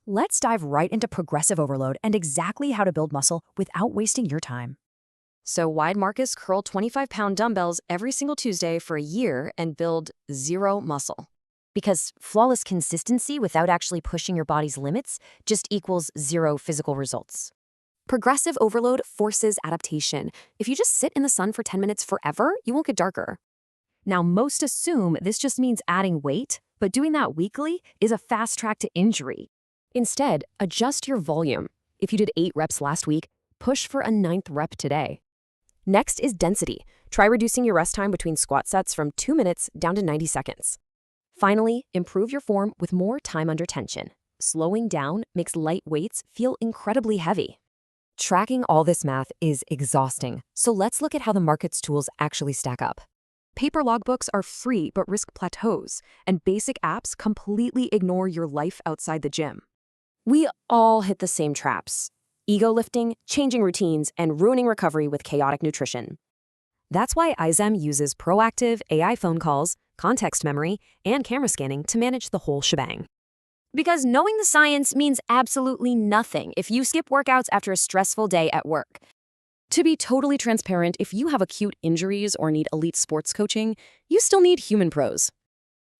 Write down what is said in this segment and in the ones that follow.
Let's dive right into progressive overload and exactly how to build muscle without wasting your time. So why'd Marcus curl 25-pound dumbbells every single Tuesday for a year and build zero muscle? Because flawless consistency without actually pushing your body's limits just equals zero physical results. Progressive overload forces adaptation. If you just sit in the sun for 10 minutes forever, you won't get darker. Now, most assume this just means adding weight, but doing that weekly is a fast track to injury. Instead, adjust your volume. If you did 8 reps last week, push for a 9th rep today. Next is density. Try reducing your rest time between squat sets from 2 minutes down to 90 seconds. Finally, improve your form with more time under tension. Slowing down makes light weights feel incredibly heavy. Tracking all this math is exhausting, so let's look at how the market's tools actually stack up. Paper logbooks are free but risk plateaus, and basic apps completely ignore your life outside the gym. We all hit the same traps: ego lifting, changing routines, and ruining recovery with chaotic nutrition. That's why IZEM uses proactive AI phone calls, context memory, and camera scanning to manage the whole shebang. Because knowing the science means absolutely nothing if you skip workouts after a stressful day at work. To be totally transparent, if you have acute injuries or need elite sports coaching, you still need human pros.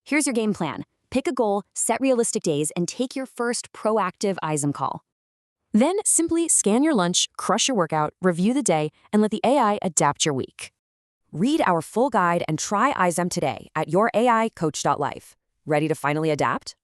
Here's your game plan. Pick a goal, set realistic days, and take your first proactive IZEM call. Then simply scan your lunch, crush your workout, review the day, and let the AI adapt your week. Read our full guide and try IZEM today at youraicoach.life. Ready to finally adapt?